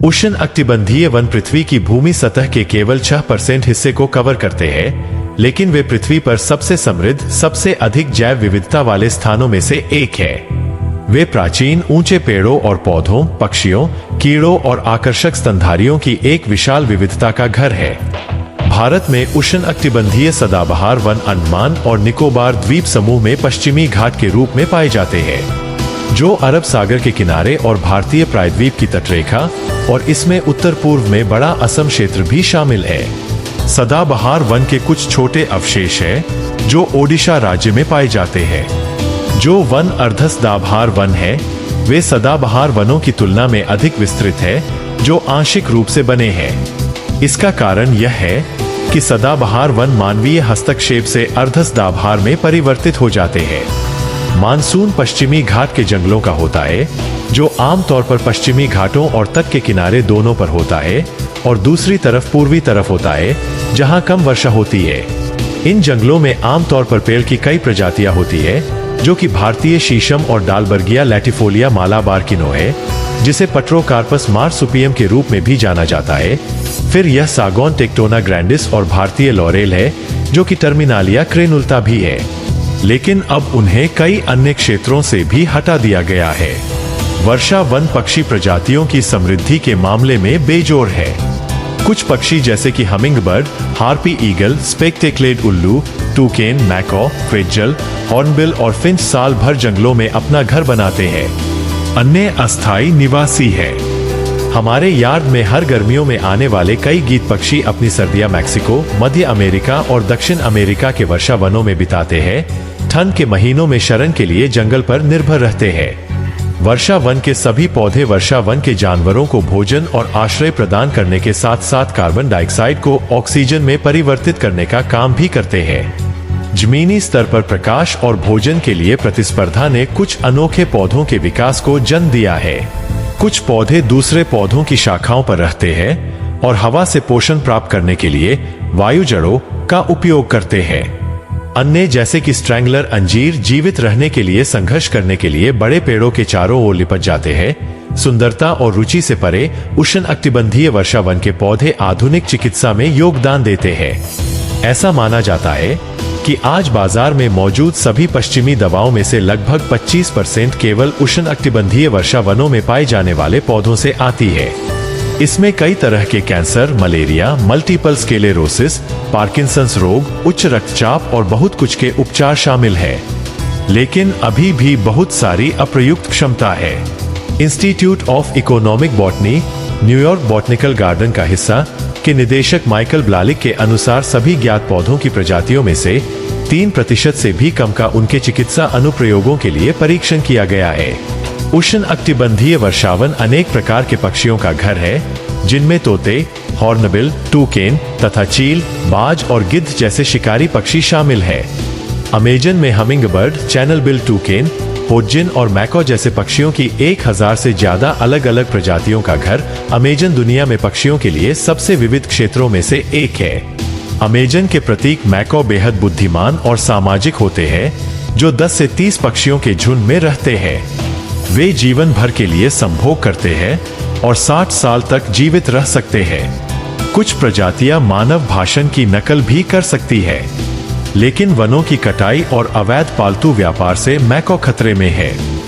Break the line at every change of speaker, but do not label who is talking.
उष्ण अकटिबंधीय वन पृथ्वी की भूमि सतह के केवल 6% हिस्से को कवर करते हैं, लेकिन वे पृथ्वी पर सबसे समृद्ध, सबसे अधिक जैव विविधता वाले स्थानों में से एक है। वे प्राचीन ऊंचे पेड़ों और पौधों, पक्षियों, कीड़ों और आकर्षक स्तनधारियों की एक विशाल विविधता का घर है। भारत में उष्ण अकटिबंधीय सदाबहार वन अंडमान और निकोबार द्वीप समूह में पश्चिमी घाट के रूप में पाए जाते हैं, जो अरब सागर के किनारे और भारतीय प्रायद्वीप की तटरेखा और इसमें उत्तर पूर्व में बड़ा असम क्षेत्र भी शामिल है। सदाबहार वन के कुछ छोटे अवशेष हैं, जो ओडिशा राज्य में पाए जाते हैं। जो वन अर्धसदाबहार वन है, वे सदाबहार वनों की तुलना में अधिक विस्तृत है, जो आंशिक रूप से बने हैं। इसका कारण यह है कि सदाबहार वन मानवीय हस्तक्षेप से अर्धसदाबहार में परिवर्तित हो जाते हैं। मानसून पश्चिमी घाट के जंगलों का होता है, जो आमतौर पर पश्चिमी घाटों और तट के किनारे दोनों पर होता है, और दूसरी तरफ पूर्वी तरफ होता है, जहां कम वर्षा होती है। इन जंगलों में आमतौर पर पेड़ की कई प्रजातियां होती है, जो कि भारतीय शीशम और डालबर्गिया लैटिफोलिया मालाबार किनो है, जिसे पट्रोकार्पस मार्सुपियम के रूप में भी जाना जाता है। फिर यह सागौन टेक्टोना ग्रैंडिस और भारतीय लॉरेल है, जो कि टर्मिनालिया क्रेनुल्ता भी है, लेकिन अब उन्हें कई अन्य क्षेत्रों से भी हटा दिया गया है। वर्षा वन पक्षी प्रजातियों की समृद्धि के मामले में बेजोड़ है। कुछ पक्षी जैसे कि हमिंगबर्ड, हार्पी ईगल, स्पेक्टेक्लेड उल्लू, टूकेन, मैकॉ, क्वेज्जल, हॉर्नबिल और फिंच साल भर जंगलों में अपना घर बनाते हैं। अन्य अस्थायी निवासी है। हमारे यार्ड में हर गर्मियों में आने वाले कई गीत पक्षी अपनी सर्दियां मैक्सिको, मध्य अमेरिका और दक्षिण अमेरिका के वर्षा वनों में बिताते हैं। ठंड के महीनों में शरण के लिए जंगल पर निर्भर रहते हैं। वर्षा वन के सभी पौधे वर्षा वन के जानवरों को भोजन और आश्रय प्रदान करने के साथ साथ कार्बन डाइऑक्साइड को ऑक्सीजन में परिवर्तित करने का काम भी करते हैं। जमीनी स्तर पर प्रकाश और भोजन के लिए प्रतिस्पर्धा ने कुछ अनोखे पौधों के विकास को जन्म दिया है। कुछ पौधे दूसरे पौधों की शाखाओं पर रहते हैं और हवा से पोषण प्राप्त करने के लिए वायु जड़ों का उपयोग करते हैं। अन्य जैसे कि स्ट्रैंगलर अंजीर जीवित रहने के लिए संघर्ष करने के लिए बड़े पेड़ों के चारों ओर लिपट जाते हैं। सुंदरता और रुचि से परे उष्ण अकटिबंधीय वर्षा वन के पौधे आधुनिक चिकित्सा में योगदान देते हैं। ऐसा माना जाता है कि आज बाजार में मौजूद सभी पश्चिमी दवाओं में से लगभग 25% केवल उष्ण अकटिबंधीय वर्षा वनों में पाए जाने वाले पौधों से आती है। इसमें कई तरह के cancer, malaria, multiple sclerosis, Parkinson's रोग, उच्च रक्तचाप और बहुत कुछ के उपचार शामिल है। लेकिन अभी भी बहुत सारी अप्रयुक्त क्षमता है। Institute of economic botany, New York botanical garden का हिस्सा के निदेशक माइकल ब्लालिक के अनुसार सभी ज्ञात पौधों की प्रजातियों में से 3% से भी कम का उनके चिकित्सा अनुप्रयोगों के लिए परीक्षण किया गया है। उष्ण अकटिबंधीय वर्षावन अनेक प्रकार के पक्षियों का घर है, जिनमें तोते, हॉर्नबिल, टूकेन तथा चील, बाज और गिद्ध जैसे शिकारी पक्षी शामिल है। अमेजन में हमिंगबर्ड, चैनल बिल टूकेन, होज्जिन और मैकॉ जैसे पक्षियों की 1000 से ज्यादा अलग अलग प्रजातियों का घर अमेजन दुनिया में पक्षियों के लिए सबसे विविध क्षेत्रों में से एक है। अमेजन के प्रतीक मैकॉ बेहद बुद्धिमान और सामाजिक होते हैं, जो 10 से 30 पक्षियों के झुंड में रहते हैं। वे जीवन भर के लिए संभोग करते हैं और 60 साल तक जीवित रह सकते हैं। कुछ प्रजातियां मानव भाषण की नकल भी कर सकती है, लेकिन वनों की कटाई और अवैध पालतू व्यापार से मैकॉ खतरे में है।